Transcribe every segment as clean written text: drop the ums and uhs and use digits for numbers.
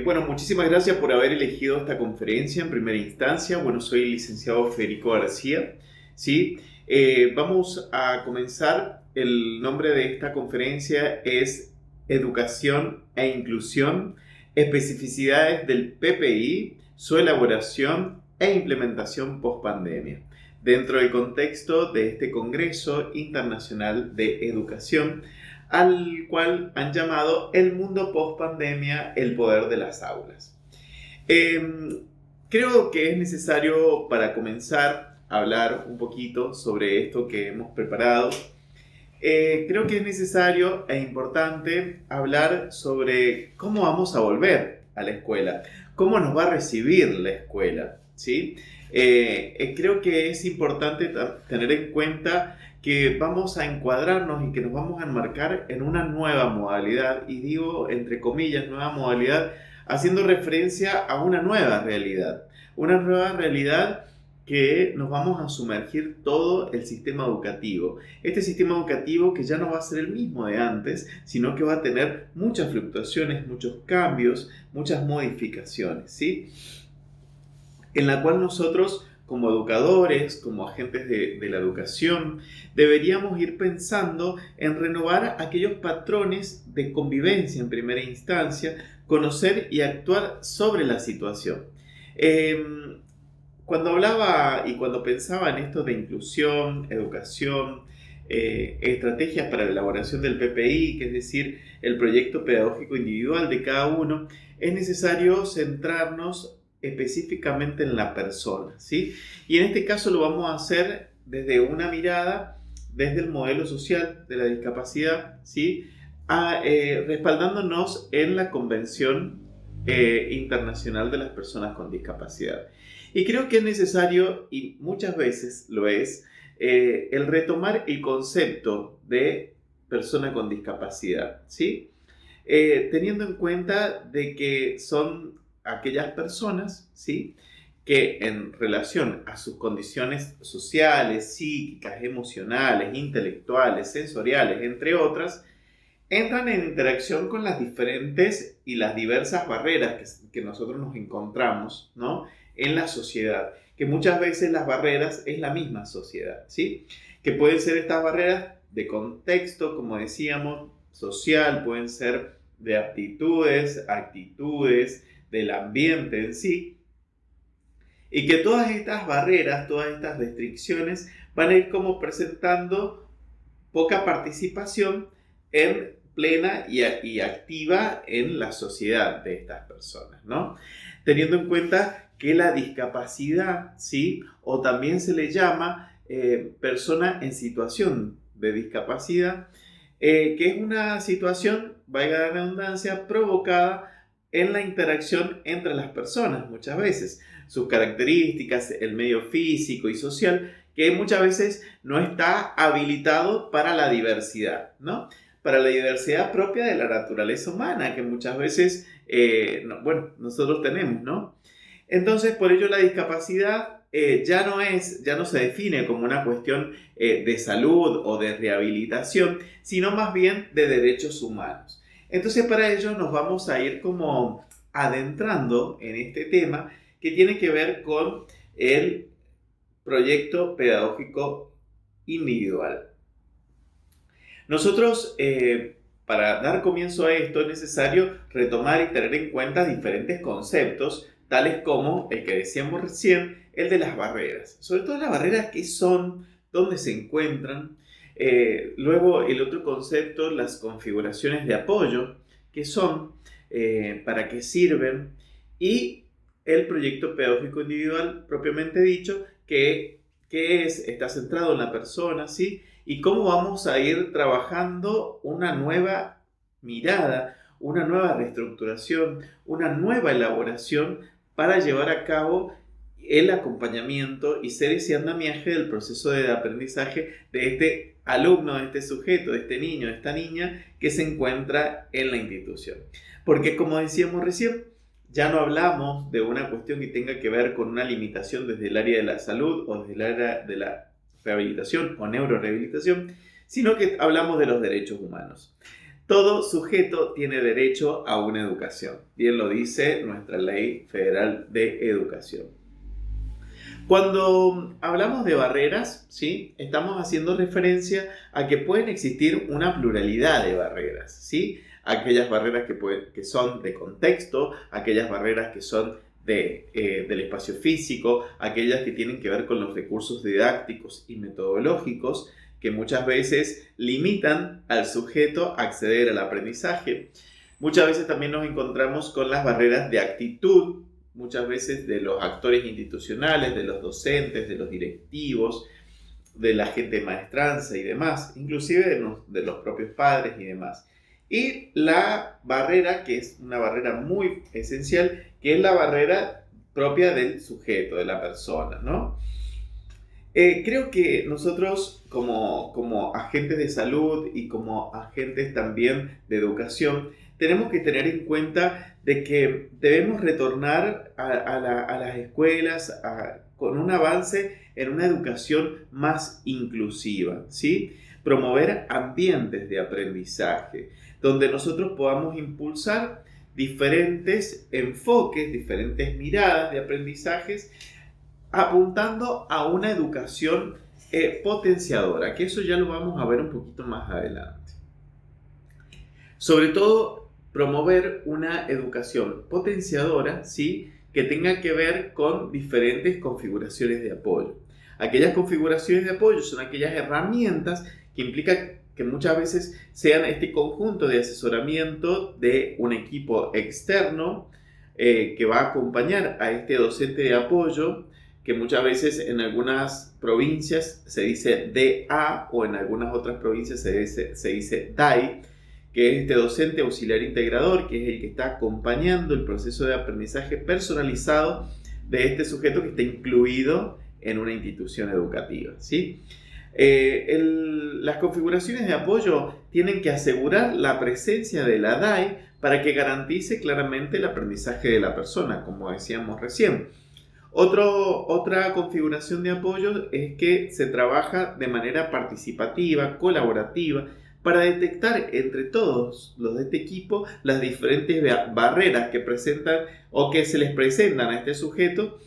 Bueno, muchísimas gracias por haber elegido esta conferencia en primera instancia. Bueno, soy el licenciado Federico García, ¿sí? Vamos a comenzar. El nombre de esta conferencia es Educación e Inclusión, especificidades del PPI, su elaboración e implementación post-pandemia, dentro del contexto de este Congreso Internacional de Educación, al cual han llamado El mundo post-pandemia, el poder de las aulas. Creo que es necesario, para comenzar a hablar un poquito sobre esto que hemos preparado, creo que es necesario e importante hablar sobre cómo vamos a volver a la escuela, cómo nos va a recibir la escuela, ¿sí? Creo que es importante tener en cuenta que vamos a encuadrarnos y que nos vamos a enmarcar en una nueva modalidad, y digo entre comillas nueva modalidad, haciendo referencia a una nueva realidad que nos vamos a sumergir todo el sistema educativo. Este sistema educativo que ya no va a ser el mismo de antes, sino que va a tener muchas fluctuaciones, muchos cambios, muchas modificaciones, ¿sí? En la cual nosotros, como educadores, como agentes de la educación, deberíamos ir pensando en renovar aquellos patrones de convivencia en primera instancia, conocer y actuar sobre la situación. Cuando hablaba y cuando pensaba en esto de inclusión, educación, estrategias para la elaboración del PPI, que es decir, el proyecto pedagógico individual de cada uno, es necesario centrarnos específicamente en la persona, ¿sí? Y en este caso lo vamos a hacer desde una mirada, desde el modelo social de la discapacidad, ¿sí? Respaldándonos en la Convención Internacional de las Personas con Discapacidad. Y creo que es necesario, y muchas veces lo es, el retomar el concepto de persona con discapacidad, ¿sí? Teniendo en cuenta de que son aquellas personas, ¿sí?, que en relación a sus condiciones sociales, psíquicas, emocionales, intelectuales, sensoriales, entre otras, entran en interacción con las diferentes y las diversas barreras que nosotros nos encontramos, ¿no?, en la sociedad, que muchas veces las barreras es la misma sociedad, ¿sí?, que pueden ser estas barreras de contexto, como decíamos, social, pueden ser de aptitudes, actitudes, del ambiente en sí, y que todas estas barreras, todas estas restricciones van a ir como presentando poca participación en plena y activa en la sociedad de estas personas, ¿no? Teniendo en cuenta que la discapacidad, ¿sí?, o también se le llama persona en situación de discapacidad, que es una situación, valga la redundancia, provocada en la interacción entre las personas muchas veces, sus características, el medio físico y social, que muchas veces no está habilitado para la diversidad, ¿no? Para la diversidad propia de la naturaleza humana, que muchas veces, nosotros tenemos, ¿no? Entonces, por ello la discapacidad ya no se define como una cuestión de salud o de rehabilitación, sino más bien de derechos humanos. Entonces, para ello nos vamos a ir como adentrando en este tema que tiene que ver con el proyecto pedagógico individual. Nosotros, para dar comienzo a esto, es necesario retomar y tener en cuenta diferentes conceptos, tales como el que decíamos recién, el de las barreras. Sobre todo las barreras, ¿qué son? ¿Dónde se encuentran? Luego el otro concepto, las configuraciones de apoyo, ¿qué son? ¿Para qué sirven? Y el proyecto pedagógico individual, propiamente dicho, que está centrado en la persona, ¿sí?, y cómo vamos a ir trabajando una nueva mirada, una nueva reestructuración, una nueva elaboración para llevar a cabo el acompañamiento y ser ese andamiaje del proceso de aprendizaje de este alumno, de este sujeto, de este niño, de esta niña que se encuentra en la institución. Porque, como decíamos recién, ya no hablamos de una cuestión que tenga que ver con una limitación desde el área de la salud o desde el área de la rehabilitación o neurorehabilitación, sino que hablamos de los derechos humanos. Todo sujeto tiene derecho a una educación. Bien lo dice nuestra Ley Federal de Educación. Cuando hablamos de barreras, ¿sí? Estamos haciendo referencia a que pueden existir una pluralidad de barreras, ¿sí? Aquellas barreras que son de contexto, aquellas barreras que son del espacio físico, aquellas que tienen que ver con los recursos didácticos y metodológicos que muchas veces limitan al sujeto a acceder al aprendizaje. Muchas veces también nos encontramos con las barreras de actitud, muchas veces de los actores institucionales, de los docentes, de los directivos, de la gente de maestranza y demás, inclusive de los propios padres y demás. Y la barrera, que es una barrera muy esencial, que es la barrera propia del sujeto, de la persona, ¿no? Creo que nosotros como agentes de salud y como agentes también de educación tenemos que tener en cuenta de que debemos retornar a las escuelas con un avance en una educación más inclusiva, ¿sí? Promover ambientes de aprendizaje, donde nosotros podamos impulsar diferentes enfoques, diferentes miradas de aprendizajes, apuntando a una educación potenciadora, que eso ya lo vamos a ver un poquito más adelante. Sobre todo, promover una educación potenciadora, ¿sí? Que tenga que ver con diferentes configuraciones de apoyo. Aquellas configuraciones de apoyo son aquellas herramientas que implican que muchas veces sean este conjunto de asesoramiento de un equipo externo que va a acompañar a este docente de apoyo, que muchas veces en algunas provincias se dice DA o en algunas otras provincias se dice DAI, que es este docente auxiliar integrador, que es el que está acompañando el proceso de aprendizaje personalizado de este sujeto que está incluido en una institución educativa, ¿sí? Las configuraciones de apoyo tienen que asegurar la presencia de la DAI para que garantice claramente el aprendizaje de la persona, como decíamos recién. Otra configuración de apoyo es que se trabaja de manera participativa, colaborativa, para detectar entre todos los de este equipo las diferentes barreras que presentan o que se les presentan a este sujeto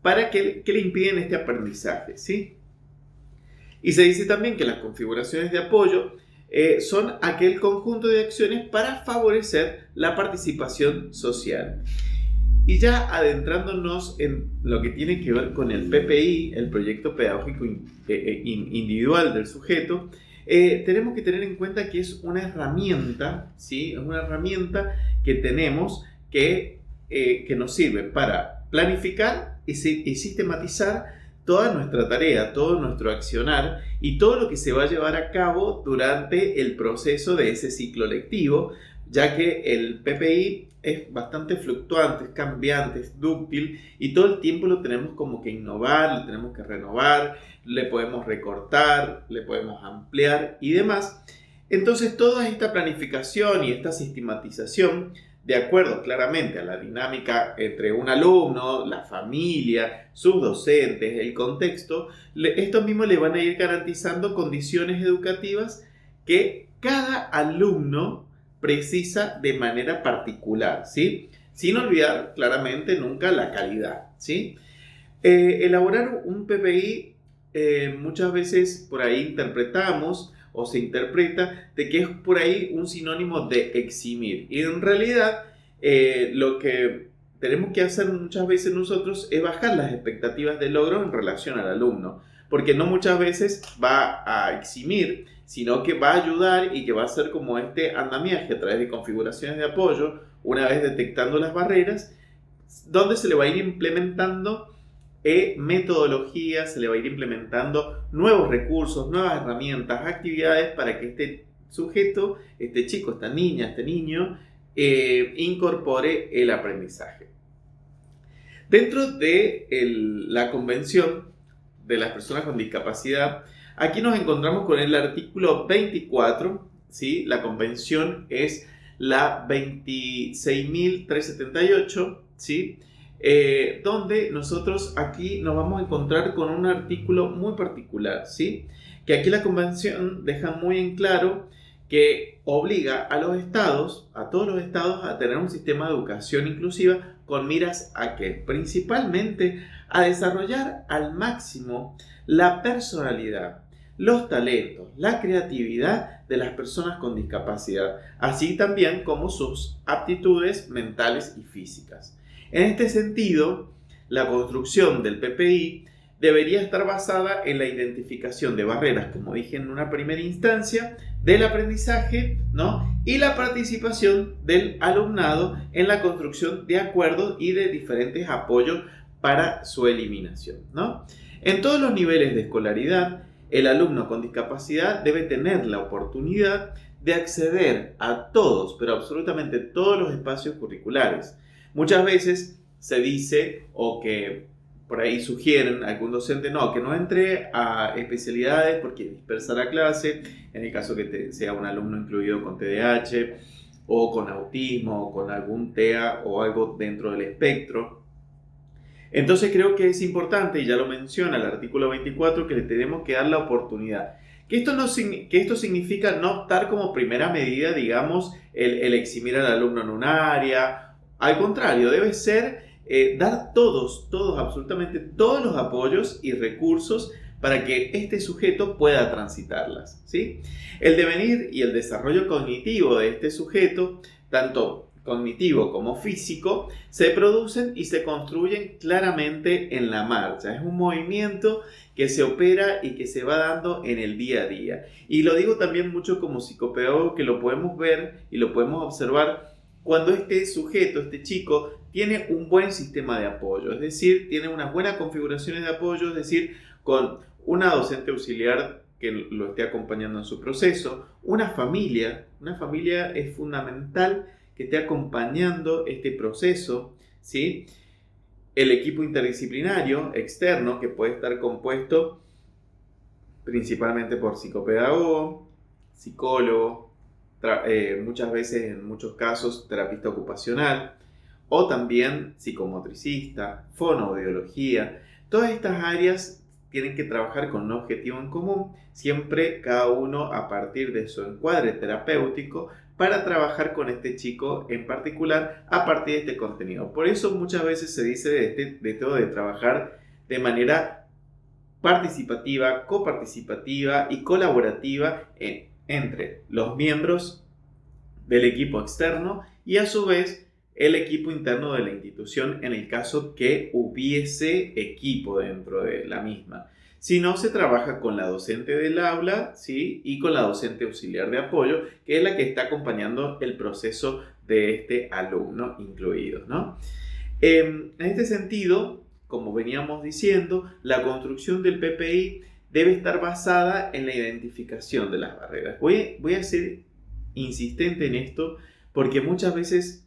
para que le impiden este aprendizaje, ¿sí? Y se dice también que las configuraciones de apoyo son aquel conjunto de acciones para favorecer la participación social. Y ya adentrándonos en lo que tiene que ver con el PPI, el proyecto pedagógico individual del sujeto, tenemos que tener en cuenta que es una herramienta, ¿sí? Es una herramienta que tenemos que nos sirve para planificar y sistematizar toda nuestra tarea, todo nuestro accionar y todo lo que se va a llevar a cabo durante el proceso de ese ciclo lectivo, ya que el PPI es bastante fluctuante, es cambiante, es dúctil y todo el tiempo lo tenemos como que innovar, lo tenemos que renovar, le podemos recortar, le podemos ampliar y demás. Entonces toda esta planificación y esta sistematización, de acuerdo claramente a la dinámica entre un alumno, la familia, sus docentes, el contexto, estos mismos le van a ir garantizando condiciones educativas que cada alumno precisa de manera particular, ¿sí? Sin olvidar claramente nunca la calidad, ¿sí? Elaborar un PPI muchas veces por ahí interpretamos o se interpreta de que es por ahí un sinónimo de eximir. Y en realidad lo que tenemos que hacer muchas veces nosotros es bajar las expectativas de logro en relación al alumno, porque no muchas veces va a eximir, sino que va a ayudar y que va a ser como este andamiaje a través de configuraciones de apoyo, una vez detectando las barreras, donde se le va a ir implementando metodologías, se le va a ir implementando nuevos recursos, nuevas herramientas, actividades para que este sujeto, este chico, esta niña, este niño, incorpore el aprendizaje. Dentro de la Convención de las Personas con Discapacidad, aquí nos encontramos con el artículo 24, ¿sí? La convención es la 26.378, ¿sí? Donde nosotros aquí nos vamos a encontrar con un artículo muy particular, ¿sí? Que aquí la convención deja muy en claro que obliga a los estados, a todos los estados, a tener un sistema de educación inclusiva con miras a qué? Principalmente a desarrollar al máximo la personalidad, los talentos, la creatividad de las personas con discapacidad, así también como sus aptitudes mentales y físicas. En este sentido, la construcción del PPI debería estar basada en la identificación de barreras, como dije en una primera instancia, del aprendizaje, ¿no? Y la participación del alumnado en la construcción de acuerdos y de diferentes apoyos para su eliminación, ¿no? En todos los niveles de escolaridad, el alumno con discapacidad debe tener la oportunidad de acceder a todos, pero absolutamente todos los espacios curriculares. Muchas veces se dice o que por ahí sugieren a algún docente que no entre a especialidades porque dispersa la clase, en el caso que sea un alumno incluido con TDAH o con autismo o con algún TEA o algo dentro del espectro. Entonces creo que es importante, y ya lo menciona el artículo 24, que le tenemos que dar la oportunidad. Que esto significa no optar como primera medida, digamos, el eximir al alumno en un área. Al contrario, debe ser dar absolutamente todos los apoyos y recursos para que este sujeto pueda transitarlas, ¿sí? El devenir y el desarrollo cognitivo de este sujeto, tanto cognitivo como físico, se producen y se construyen claramente en la marcha. Es un movimiento que se opera y que se va dando en el día a día. Y lo digo también mucho como psicopedagogo, que lo podemos ver y lo podemos observar cuando este sujeto, este chico, tiene un buen sistema de apoyo, es decir, tiene unas buenas configuraciones de apoyo, es decir, con una docente auxiliar que lo esté acompañando en su proceso, una familia es fundamental que esté acompañando este proceso, ¿sí? El equipo interdisciplinario externo, que puede estar compuesto principalmente por psicopedagogo, psicólogo, muchas veces, en muchos casos, terapista ocupacional, o también psicomotricista, fonoaudiología. Todas estas áreas tienen que trabajar con un objetivo en común, siempre cada uno a partir de su encuadre terapéutico, para trabajar con este chico en particular a partir de este contenido. Por eso muchas veces se dice de trabajar de manera participativa, coparticipativa y colaborativa entre los miembros del equipo externo y a su vez el equipo interno de la institución en el caso que hubiese equipo dentro de la misma. Si no, se trabaja con la docente del aula, ¿sí? Y con la docente auxiliar de apoyo, que es la que está acompañando el proceso de este alumno incluido, ¿no? En este sentido, como veníamos diciendo, la construcción del PPI debe estar basada en la identificación de las barreras. Voy a ser insistente en esto porque muchas veces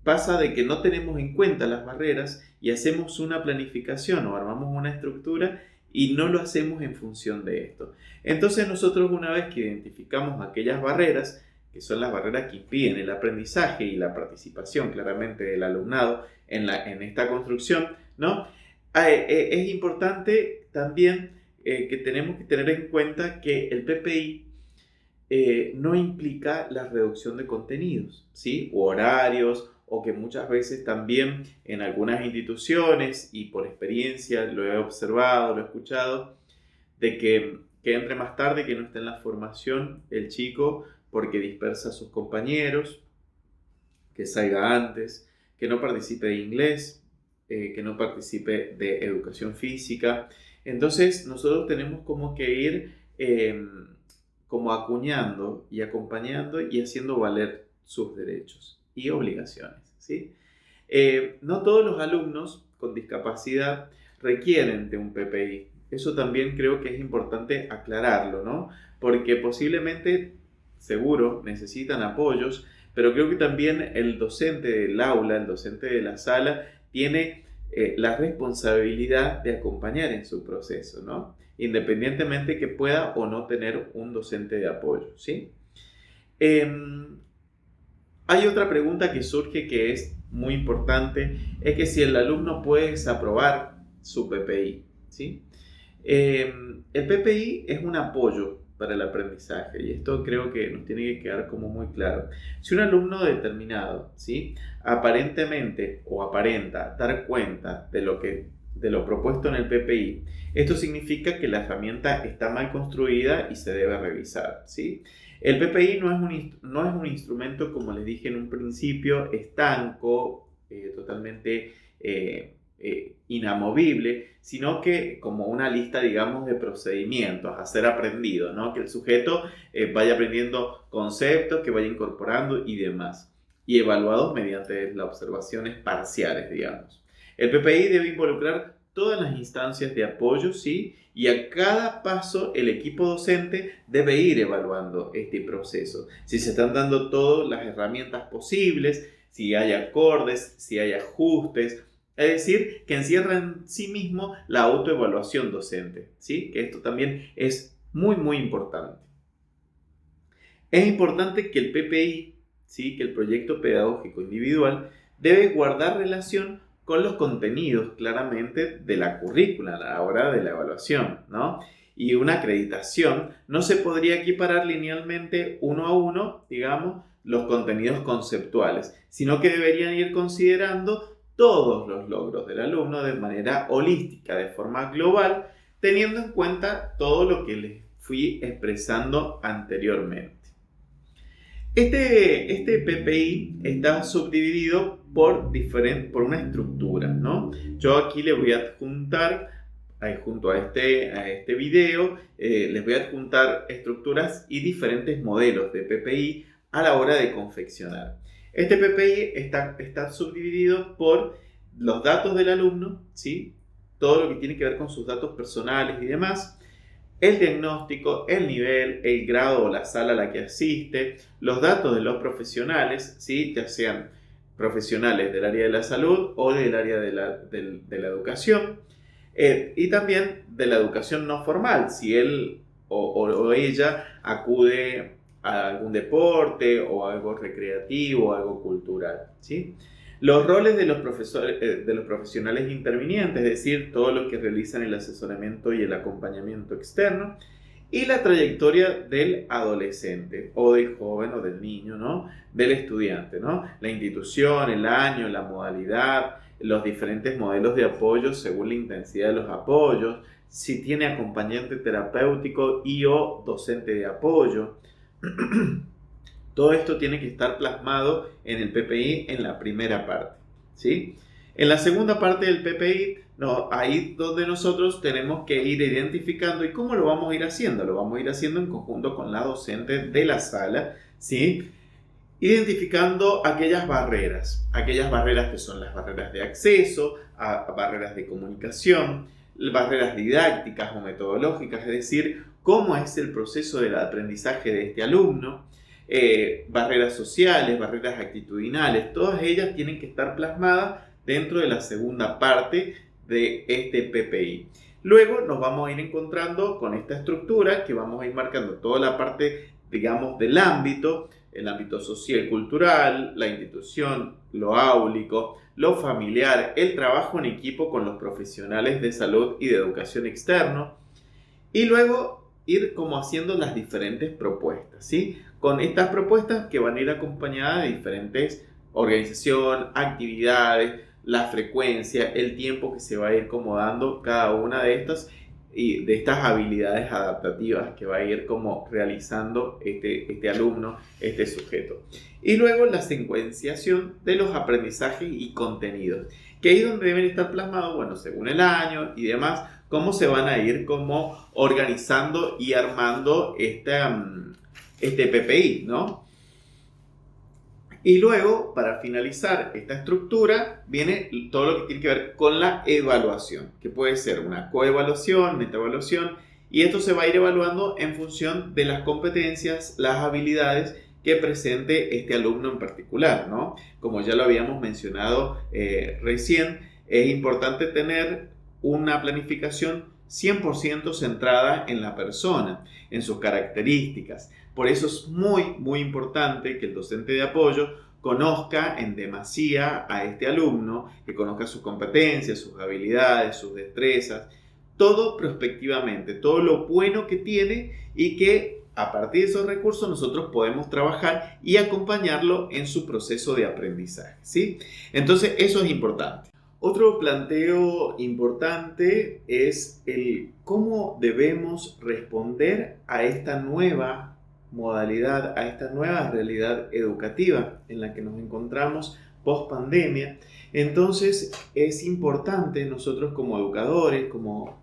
pasa de que no tenemos en cuenta las barreras y hacemos una planificación o armamos una estructura y no lo hacemos en función de esto. Entonces nosotros, una vez que identificamos aquellas barreras, que son las barreras que impiden el aprendizaje y la participación claramente del alumnado en esta construcción, ¿no? Es importante también que tenemos que tener en cuenta que el PPI no implica la reducción de contenidos, ¿sí? O horarios, o que muchas veces también en algunas instituciones, y por experiencia lo he observado, lo he escuchado, de que entre más tarde, que no esté en la formación el chico porque dispersa a sus compañeros, que salga antes, que no participe de inglés, que no participe de educación física. Entonces nosotros tenemos como que ir como acuñando y acompañando y haciendo valer sus derechos y obligaciones, ¿sí? No todos los alumnos con discapacidad requieren de un PPI. Eso también creo que es importante aclararlo, ¿no? Porque posiblemente, seguro, necesitan apoyos, pero creo que también el docente del aula, el docente de la sala, tiene la responsabilidad de acompañar en su proceso, ¿no? Independientemente que pueda o no tener un docente de apoyo, ¿sí? Hay otra pregunta que surge que es muy importante, es que si el alumno puede desaprobar su PPI, ¿sí? El PPI es un apoyo para el aprendizaje, y esto creo que nos tiene que quedar como muy claro. Si un alumno determinado, ¿sí?, aparentemente o aparenta dar cuenta de lo propuesto en el PPI, esto significa que la herramienta está mal construida y se debe revisar, ¿sí? El PPI no es un instrumento, como les dije en un principio, estanco, totalmente inamovible, sino que como una lista, digamos, de procedimientos a ser aprendido, ¿no? Que el sujeto vaya aprendiendo conceptos, que vaya incorporando y demás, y evaluados mediante las observaciones parciales, digamos. El PPI debe involucrar todas las instancias de apoyo, ¿sí? Y a cada paso el equipo docente debe ir evaluando este proceso. Si se están dando todas las herramientas posibles, si hay acordes, si hay ajustes. Es decir, que encierra en sí mismo la autoevaluación docente, ¿sí? Que esto también es muy, muy importante. Es importante que el PPI, ¿sí?, que el proyecto pedagógico individual, debe guardar relación con los contenidos claramente de la currícula a la hora de la evaluación, ¿no? Y una acreditación no se podría equiparar linealmente uno a uno, digamos, los contenidos conceptuales, sino que deberían ir considerando todos los logros del alumno de manera holística, de forma global, teniendo en cuenta todo lo que les fui expresando anteriormente. Este PPI está subdividido por una estructura, ¿no? Yo aquí le voy a adjuntar, junto a este video, les voy a adjuntar estructuras y diferentes modelos de PPI a la hora de confeccionar. Este PPI está subdividido por los datos del alumno, ¿sí?, todo lo que tiene que ver con sus datos personales y demás, el diagnóstico, el nivel, el grado o la sala a la que asiste, los datos de los profesionales, ¿sí?, ya sean profesionales del área de la salud o del área de la educación, y también de la educación no formal, si él o ella acude a algún deporte o algo recreativo o algo cultural, ¿sí? Los roles de los profesionales intervinientes, es decir, todo lo que realizan el asesoramiento y el acompañamiento externo, y la trayectoria del adolescente o del joven o del niño, ¿no?, del estudiante, ¿no?, la institución, el año, la modalidad, los diferentes modelos de apoyo según la intensidad de los apoyos, si tiene acompañante terapéutico y o docente de apoyo. Todo esto tiene que estar plasmado en el PPI en la primera parte, ¿sí? En la segunda parte del PPI, ahí donde nosotros tenemos que ir identificando. ¿Y cómo lo vamos a ir haciendo? Lo vamos a ir haciendo en conjunto con la docente de la sala, ¿sí?, identificando aquellas barreras que son las barreras de acceso, barreras de comunicación, barreras didácticas o metodológicas, es decir, cómo es el proceso del aprendizaje de este alumno, barreras sociales, barreras actitudinales, todas ellas tienen que estar plasmadas dentro de la segunda parte de este PPI. Luego nos vamos a ir encontrando con esta estructura que vamos a ir marcando toda la parte, digamos, del ámbito, el ámbito social y cultural, la institución, lo áulico, lo familiar, el trabajo en equipo con los profesionales de salud y de educación externo, y luego ir como haciendo las diferentes propuestas, ¿sí?, con estas propuestas que van a ir acompañadas de diferentes organizaciones, actividades, la frecuencia, el tiempo que se va a ir como dando cada una de estas y de estas habilidades adaptativas que va a ir como realizando este alumno, este sujeto. Y luego la secuenciación de los aprendizajes y contenidos, que ahí es donde deben estar plasmados, bueno, según el año y demás, cómo se van a ir como organizando y armando este PPI, ¿no? Y luego, para finalizar esta estructura, viene todo lo que tiene que ver con la evaluación, que puede ser una coevaluación, metaevaluación, y esto se va a ir evaluando en función de las competencias, las habilidades que presente este alumno en particular, ¿no? Como ya lo habíamos mencionado recién, es importante tener una planificación 100% centrada en la persona, en sus características. Por eso es muy, muy importante que el docente de apoyo conozca en demasía a este alumno, que conozca sus competencias, sus habilidades, sus destrezas, todo prospectivamente, todo lo bueno que tiene y que a partir de esos recursos nosotros podemos trabajar y acompañarlo en su proceso de aprendizaje, ¿sí? Entonces eso es importante. Otro planteo importante es el cómo debemos responder a esta nueva modalidad, a esta nueva realidad educativa en la que nos encontramos post pandemia. Entonces es importante nosotros como educadores, como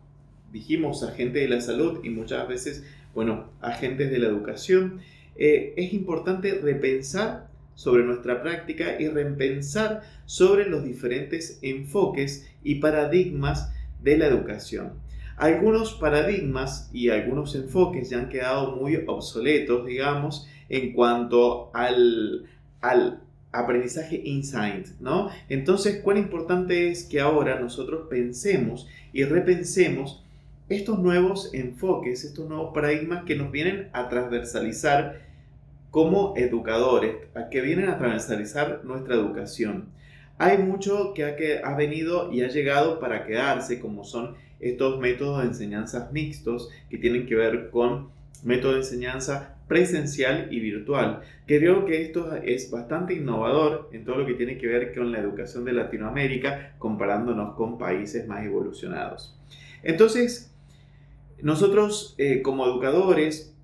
dijimos, agentes de la salud y muchas veces, bueno, agentes de la educación, es importante repensar sobre nuestra práctica y repensar sobre los diferentes enfoques y paradigmas de la educación. Algunos paradigmas y algunos enfoques ya han quedado muy obsoletos, digamos, en cuanto al aprendizaje insight, ¿no? Entonces, cuán importante es que ahora nosotros pensemos y repensemos estos nuevos enfoques, estos nuevos paradigmas que nos vienen a transversalizar como educadores, a que vienen a transversalizar nuestra educación. Hay mucho que ha venido y ha llegado para quedarse, como son estos métodos de enseñanzas mixtos que tienen que ver con método de enseñanza presencial y virtual. Creo que esto es bastante innovador en todo lo que tiene que ver con la educación de Latinoamérica, comparándonos con países más evolucionados. Entonces, nosotros como educadores,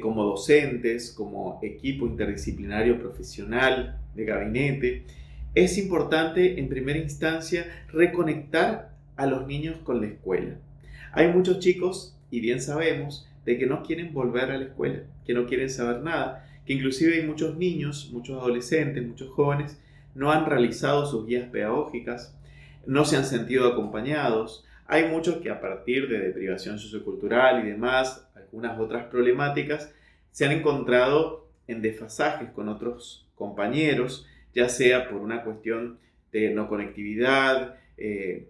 como docentes, como equipo interdisciplinario profesional de gabinete, es importante en primera instancia reconectar a los niños con la escuela. Hay muchos chicos, y bien sabemos, de que no quieren volver a la escuela, que no quieren saber nada, que inclusive hay muchos niños, muchos adolescentes, muchos jóvenes, no han realizado sus guías pedagógicas, no se han sentido acompañados. Hay muchos que a partir de deprivación sociocultural y demás, algunas otras problemáticas, se han encontrado en desfasajes con otros compañeros, ya sea por una cuestión de no conectividad,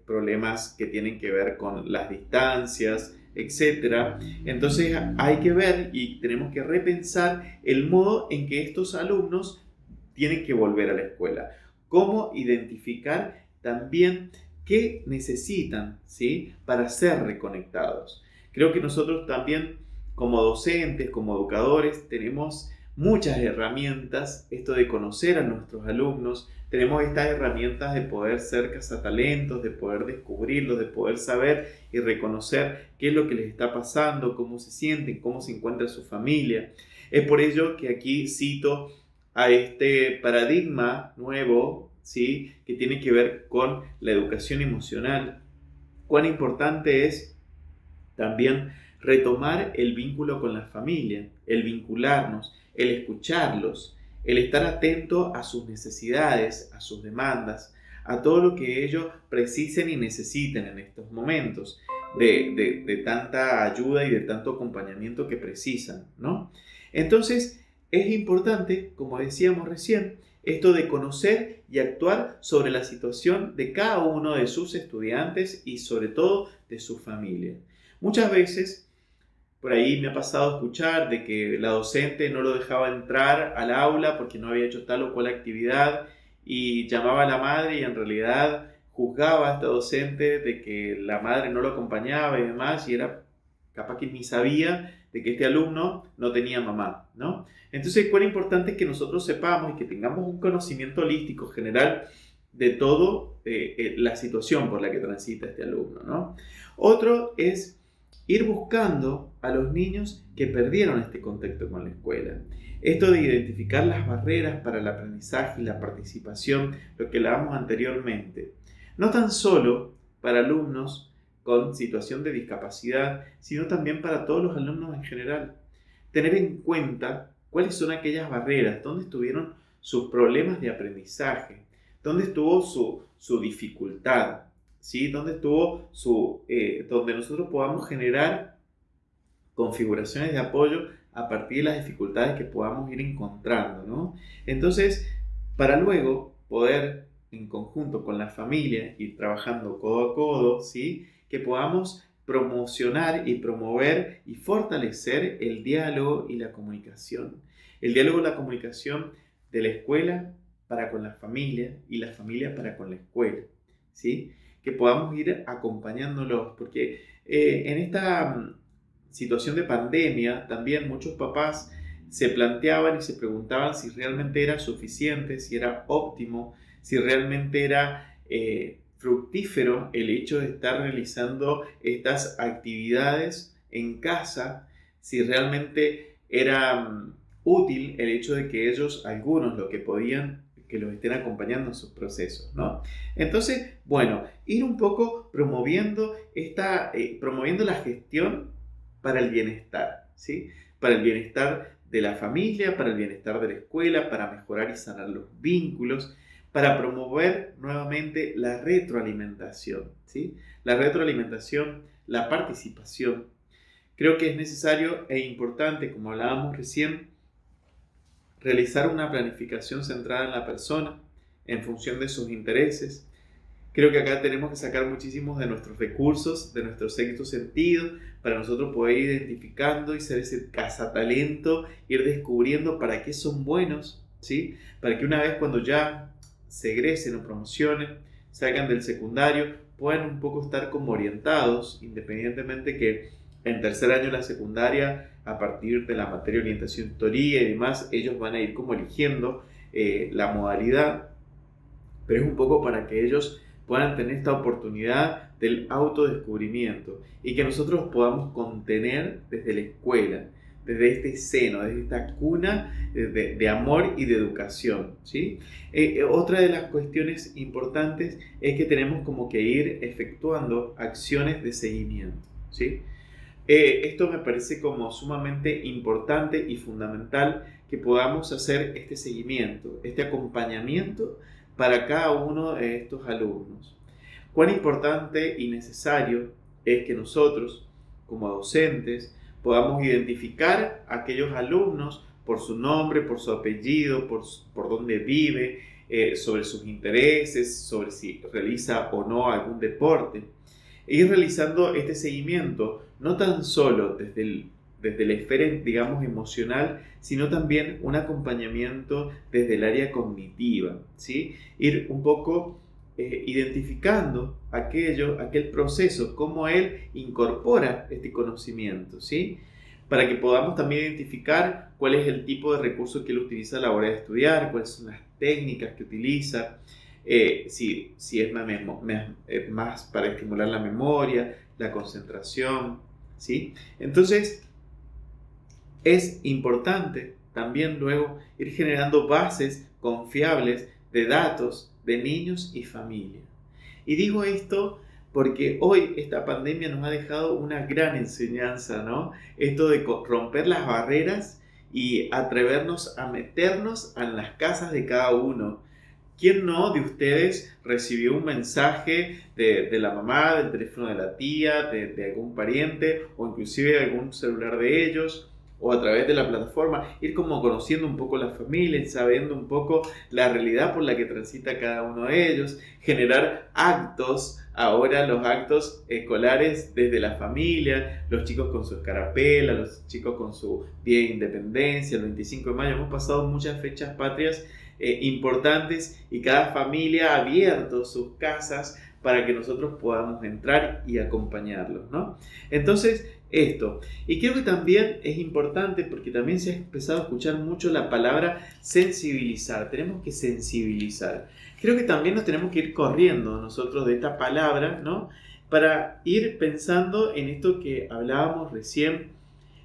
problemas que tienen que ver con las distancias, etcétera. Entonces hay que ver y tenemos que repensar el modo en que estos alumnos tienen que volver a la escuela. Cómo identificar también qué necesitan, ¿sí?, para ser reconectados. Creo que nosotros también como docentes, como educadores, tenemos muchas herramientas, esto de conocer a nuestros alumnos, tenemos estas herramientas de poder ser cazatalentos, de poder descubrirlos, de poder saber y reconocer qué es lo que les está pasando, cómo se sienten, cómo se encuentra su familia. Es por ello que aquí cito a este paradigma nuevo, ¿sí?, que tiene que ver con la educación emocional. Cuán importante es también retomar el vínculo con la familia, el vincularnos, el escucharlos, el estar atento a sus necesidades, a sus demandas, a todo lo que ellos precisen y necesiten en estos momentos de tanta ayuda y de tanto acompañamiento que precisan, ¿no? Entonces, es importante, como decíamos recién, esto de conocer y actuar sobre la situación de cada uno de sus estudiantes y sobre todo de su familia. Muchas veces, por ahí me ha pasado escuchar de que la docente no lo dejaba entrar al aula porque no había hecho tal o cual actividad y llamaba a la madre y en realidad juzgaba a esta docente de que la madre no lo acompañaba y demás y era capaz que ni sabía de que este alumno no tenía mamá, ¿no? Entonces, cuán importante es que nosotros sepamos y que tengamos un conocimiento holístico general de todo la situación por la que transita este alumno, ¿no? Otro es ir buscando a los niños que perdieron este contacto con la escuela. Esto de identificar las barreras para el aprendizaje y la participación, lo que hablábamos anteriormente. No tan solo para alumnos con situación de discapacidad, sino también para todos los alumnos en general. Tener en cuenta cuáles son aquellas barreras, dónde estuvieron sus problemas de aprendizaje, dónde estuvo su dificultad, ¿sí? Dónde estuvo donde nosotros podamos generar configuraciones de apoyo a partir de las dificultades que podamos ir encontrando, ¿no? Entonces, para luego poder en conjunto con la familia ir trabajando codo a codo, ¿sí?, que podamos promocionar y promover y fortalecer el diálogo y la comunicación. El diálogo y la comunicación de la escuela para con la familia y la familia para con la escuela, ¿sí? que podamos ir acompañándolos, porque en esta situación de pandemia también muchos papás se planteaban y se preguntaban si realmente era suficiente, si era óptimo, si realmente era fructífero el hecho de estar realizando estas actividades en casa, si realmente era útil el hecho de que ellos, algunos, lo que podían, que los estén acompañando en sus procesos, ¿no? Entonces, bueno, ir un poco promoviendo promoviendo la gestión para el bienestar, ¿sí? Para el bienestar de la familia, para el bienestar de la escuela, para mejorar y sanar los vínculos, para promover nuevamente la retroalimentación, ¿sí? La retroalimentación, la participación. Creo que es necesario e importante, como hablábamos recién, realizar una planificación centrada en la persona, en función de sus intereses. Creo que acá tenemos que sacar muchísimos de nuestros recursos, de nuestro sexto sentido, para nosotros poder ir identificando y ser ese cazatalento, ir descubriendo para qué son buenos, ¿sí? Para que una vez cuando ya se egresen o promocionen, salgan del secundario, puedan un poco estar como orientados, independientemente que en tercer año de la secundaria, a partir de la materia de orientación, tutoría y demás, ellos van a ir como eligiendo la modalidad, pero es un poco para que ellos puedan tener esta oportunidad del autodescubrimiento y que nosotros podamos contener desde la escuela, desde este seno, desde esta cuna de amor y de educación, ¿sí? Otra de las cuestiones importantes es que tenemos como que ir efectuando acciones de seguimiento, ¿sí? Esto me parece como sumamente importante y fundamental que podamos hacer este seguimiento, este acompañamiento para cada uno de estos alumnos. Cuán importante y necesario es que nosotros, como docentes, podamos identificar a aquellos alumnos por su nombre, por su apellido, por dónde vive, sobre sus intereses, sobre si realiza o no algún deporte. E ir realizando este seguimiento no tan solo desde la esfera, digamos, emocional, sino también un acompañamiento desde el área cognitiva, ¿sí? Ir un poco identificando aquel proceso, cómo él incorpora este conocimiento, ¿sí? Para que podamos también identificar cuál es el tipo de recursos que él utiliza a la hora de estudiar, cuáles son las técnicas que utiliza, si es más para estimular la memoria, la concentración, ¿sí? Entonces, es importante también luego ir generando bases confiables de datos de niños y familia. Y digo esto porque hoy esta pandemia nos ha dejado una gran enseñanza, ¿no? Esto de romper las barreras y atrevernos a meternos en las casas de cada uno. ¿Quién no de ustedes recibió un mensaje de la mamá, del teléfono de la tía, de algún pariente o inclusive de algún celular de ellos o a través de la plataforma? Ir como conociendo un poco la familia, sabiendo un poco la realidad por la que transita cada uno de ellos, generar actos, ahora los actos escolares desde la familia, los chicos con su escarapela, los chicos con su Día de Independencia, el 25 de mayo, hemos pasado muchas fechas patrias importantes y cada familia ha abierto sus casas para que nosotros podamos entrar y acompañarlos, ¿no? Entonces, esto. Y creo que también es importante porque también se ha empezado a escuchar mucho la palabra sensibilizar. Tenemos que sensibilizar. Creo que también nos tenemos que ir corriendo nosotros de esta palabra, ¿no? Para ir pensando en esto que hablábamos recién,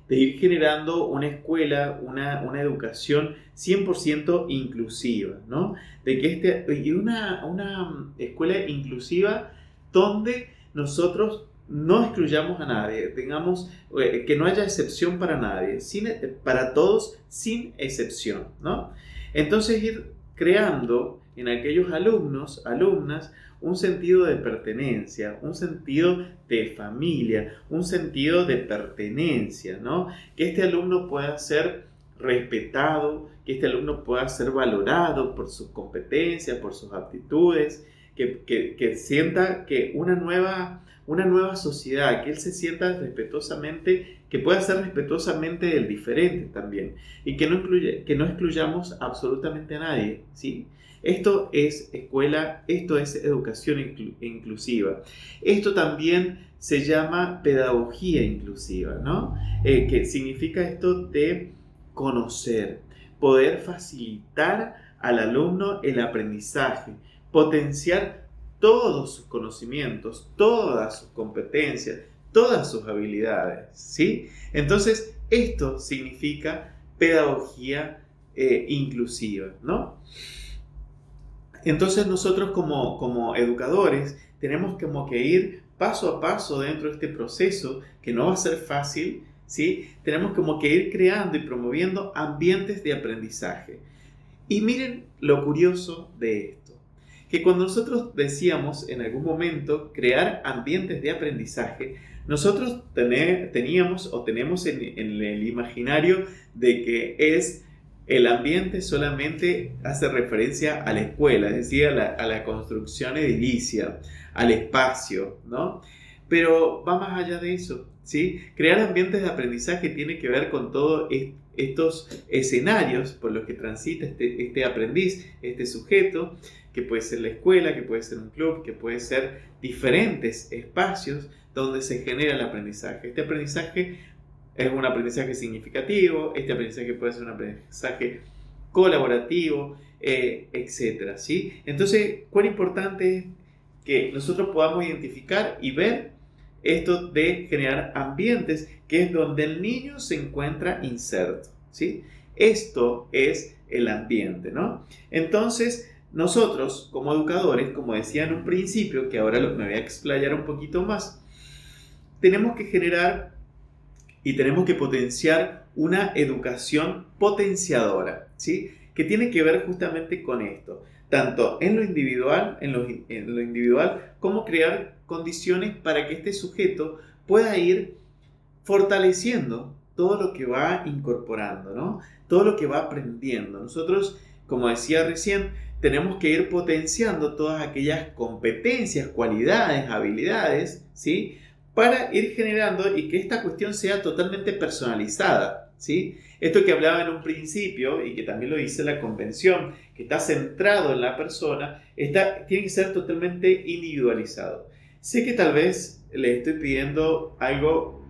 de ir generando una escuela, una educación 100% inclusiva, ¿no? De que y una escuela inclusiva donde nosotros no excluyamos a nadie, que no haya excepción para nadie, para todos sin excepción, ¿no? Entonces ir creando en aquellos alumnos, alumnas, un sentido de pertenencia, un sentido de familia, un sentido de pertenencia, ¿no? Que este alumno pueda ser respetado, que este alumno pueda ser valorado por sus competencias, por sus aptitudes, que sienta que una nueva sociedad, que él se sienta respetuosamente, que pueda ser respetuosamente del diferente también, y que no excluyamos absolutamente a nadie, ¿sí? Esto es escuela, esto es educación inclusiva. Esto también se llama pedagogía inclusiva, ¿no? Que significa esto de conocer, poder facilitar al alumno el aprendizaje, potenciar todos sus conocimientos, todas sus competencias, todas sus habilidades, ¿sí? Entonces, esto significa pedagogía inclusiva, ¿no? Entonces nosotros como educadores tenemos como que ir paso a paso dentro de este proceso, que no va a ser fácil, ¿sí? Tenemos como que ir creando y promoviendo ambientes de aprendizaje. Y miren lo curioso de esto, que cuando nosotros decíamos en algún momento crear ambientes de aprendizaje, nosotros teníamos o tenemos en el imaginario de que es el ambiente solamente hace referencia a la escuela, es decir, a la construcción edilicia, al espacio, ¿no? Pero va más allá de eso, ¿sí? Crear ambientes de aprendizaje tiene que ver con todos estos escenarios por los que transita este aprendiz, este sujeto, que puede ser la escuela, que puede ser un club, que puede ser diferentes espacios donde se genera el aprendizaje. Este aprendizaje es un aprendizaje significativo, este aprendizaje puede ser un aprendizaje colaborativo, etcétera, ¿sí? Entonces, cuán importante es que nosotros podamos identificar y ver esto de generar ambientes que es donde el niño se encuentra inserto, ¿sí? Esto es el ambiente, ¿no? Entonces, nosotros como educadores, como decía en un principio, que ahora me voy a explayar un poquito más, tenemos que generar y tenemos que potenciar una educación potenciadora, ¿sí? Que tiene que ver justamente con esto, tanto en lo individual, en lo individual, como crear condiciones para que este sujeto pueda ir fortaleciendo todo lo que va incorporando, ¿no? Todo lo que va aprendiendo. Nosotros, como decía recién, tenemos que ir potenciando todas aquellas competencias, cualidades, habilidades, ¿sí? Para ir generando y que esta cuestión sea totalmente personalizada, ¿sí? Esto que hablaba en un principio y que también lo dice la convención, que está centrado en la persona, tiene que ser totalmente individualizado. Sé que tal vez le estoy pidiendo algo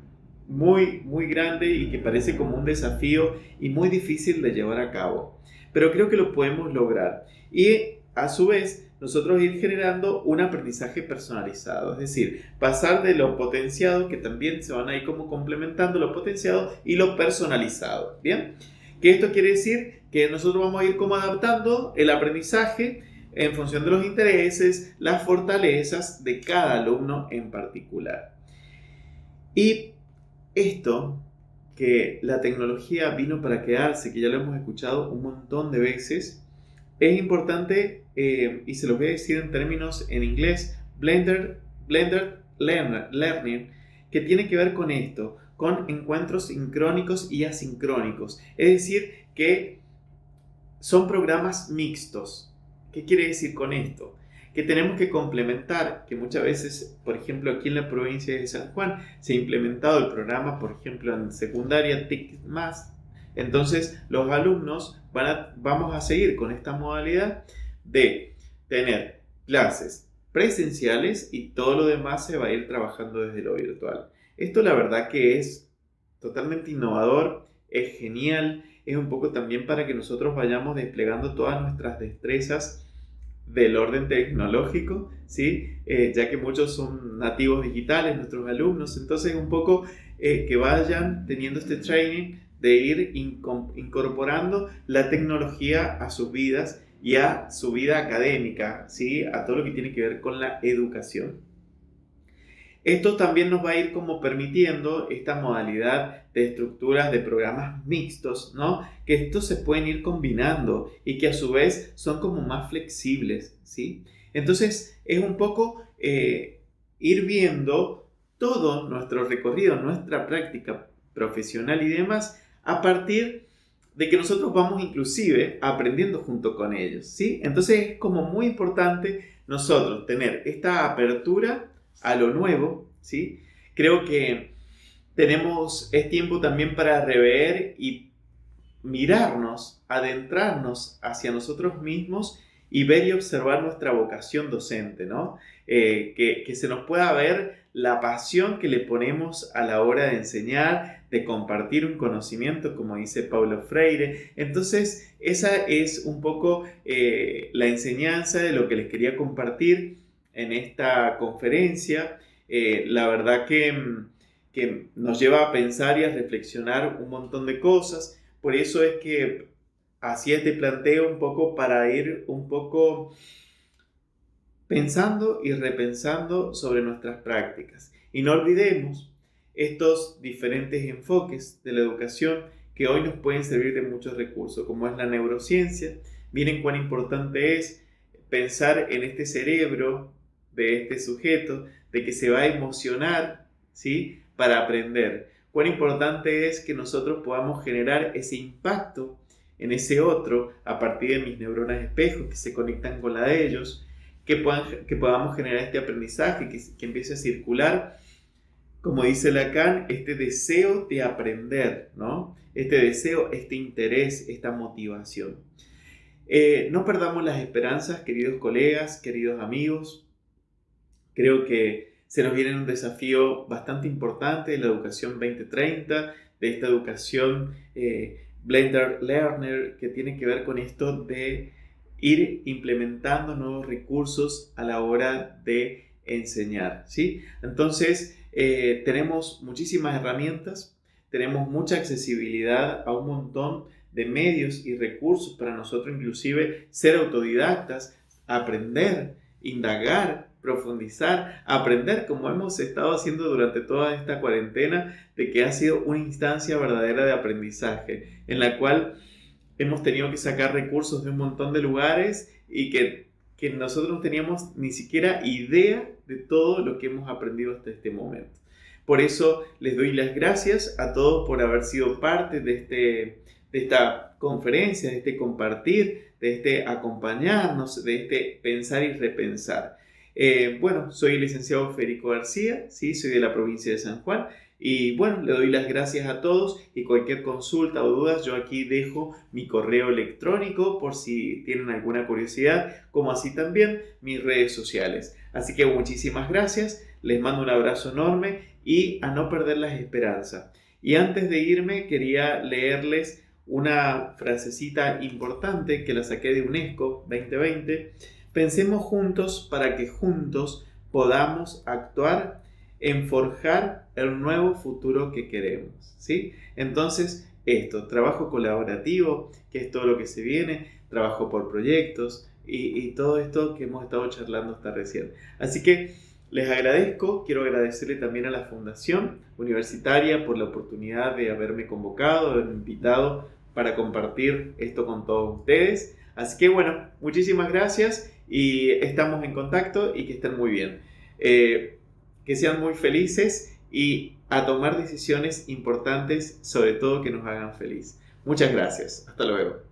muy, muy grande y que parece como un desafío y muy difícil de llevar a cabo, pero creo que lo podemos lograr. Y a su vez, nosotros ir generando un aprendizaje personalizado, es decir, pasar de lo potenciado, que también se van a ir como complementando lo potenciado y lo personalizado, ¿bien? Que esto quiere decir que nosotros vamos a ir como adaptando el aprendizaje en función de los intereses, las fortalezas de cada alumno en particular. Y esto, que la tecnología vino para quedarse, que ya lo hemos escuchado un montón de veces, es importante, y se los voy a decir en términos en inglés, blended learning, que tiene que ver con esto, con encuentros sincrónicos y asincrónicos. Es decir, que son programas mixtos. ¿Qué quiere decir con esto? Que tenemos que complementar, que muchas veces, por ejemplo, aquí en la provincia de San Juan, se ha implementado el programa, por ejemplo, en secundaria TIC+. Entonces, los alumnos vamos a seguir con esta modalidad de tener clases presenciales y todo lo demás se va a ir trabajando desde lo virtual. Esto la verdad que es totalmente innovador, es genial, es un poco también para que nosotros vayamos desplegando todas nuestras destrezas del orden tecnológico, ¿sí? Ya que muchos son nativos digitales, nuestros alumnos, entonces un poco que vayan teniendo este training de ir incorporando la tecnología a sus vidas y a su vida académica, ¿sí? A todo lo que tiene que ver con la educación. Esto también nos va a ir como permitiendo esta modalidad de estructuras de programas mixtos, ¿no? Que estos se pueden ir combinando y que a su vez son como más flexibles, ¿sí? Entonces es un poco ir viendo todo nuestro recorrido, nuestra práctica profesional y demás a partir de que nosotros vamos inclusive aprendiendo junto con ellos, ¿sí? Entonces es como muy importante nosotros tener esta apertura a lo nuevo, ¿sí? Creo que es tiempo también para rever y mirarnos, adentrarnos hacia nosotros mismos y ver y observar nuestra vocación docente, ¿no? Que se nos pueda ver la pasión que le ponemos a la hora de enseñar, de compartir un conocimiento, como dice Paulo Freire. Entonces, esa es un poco la enseñanza de lo que les quería compartir en esta conferencia. La verdad que nos lleva a pensar y a reflexionar un montón de cosas. Por eso es que hacía este planteo un poco para ir un poco pensando y repensando sobre nuestras prácticas. Y no olvidemos estos diferentes enfoques de la educación que hoy nos pueden servir de muchos recursos, como es la neurociencia. Miren cuán importante es pensar en este cerebro de este sujeto, de que se va a emocionar, ¿sí?, para aprender. Cuán importante es que nosotros podamos generar ese impacto en ese otro a partir de mis neuronas espejo que se conectan con la de ellos, que podamos generar este aprendizaje que empiece a circular, como dice Lacan, este deseo de aprender, ¿no? Este deseo, este interés, esta motivación. No perdamos las esperanzas, queridos colegas, queridos amigos. Creo que se nos viene un desafío bastante importante de la educación 2030, de esta educación Blended Learner, que tiene que ver con esto de ir implementando nuevos recursos a la hora de enseñar, ¿sí? Entonces, tenemos muchísimas herramientas, tenemos mucha accesibilidad a un montón de medios y recursos para nosotros, inclusive ser autodidactas, aprender, indagar, profundizar, aprender, como hemos estado haciendo durante toda esta cuarentena, de que ha sido una instancia verdadera de aprendizaje, en la cual hemos tenido que sacar recursos de un montón de lugares y que nosotros no teníamos ni siquiera idea de todo lo que hemos aprendido hasta este momento. Por eso les doy las gracias a todos por haber sido parte de esta conferencia, de este compartir, de este acompañarnos, de este pensar y repensar. Bueno, soy el licenciado Federico García, ¿sí? Soy de la provincia de San Juan. Y bueno, le doy las gracias a todos y cualquier consulta o dudas, yo aquí dejo mi correo electrónico por si tienen alguna curiosidad, como así también mis redes sociales. Así que muchísimas gracias, les mando un abrazo enorme y a no perder las esperanzas. Y antes de irme quería leerles una frasecita importante que la saqué de UNESCO 2020. Pensemos juntos para que juntos podamos actuar en forjar el nuevo futuro que queremos, ¿sí? Entonces, trabajo colaborativo, que es todo lo que se viene, trabajo por proyectos y todo esto que hemos estado charlando hasta recién. Así que les agradezco, quiero agradecerle también a la Fundación Universitaria por la oportunidad de haberme convocado, haberme invitado para compartir esto con todos ustedes. Así que bueno, muchísimas gracias y estamos en contacto y que estén muy bien. Que sean muy felices y a tomar decisiones importantes, sobre todo que nos hagan feliz. Muchas gracias. Hasta luego.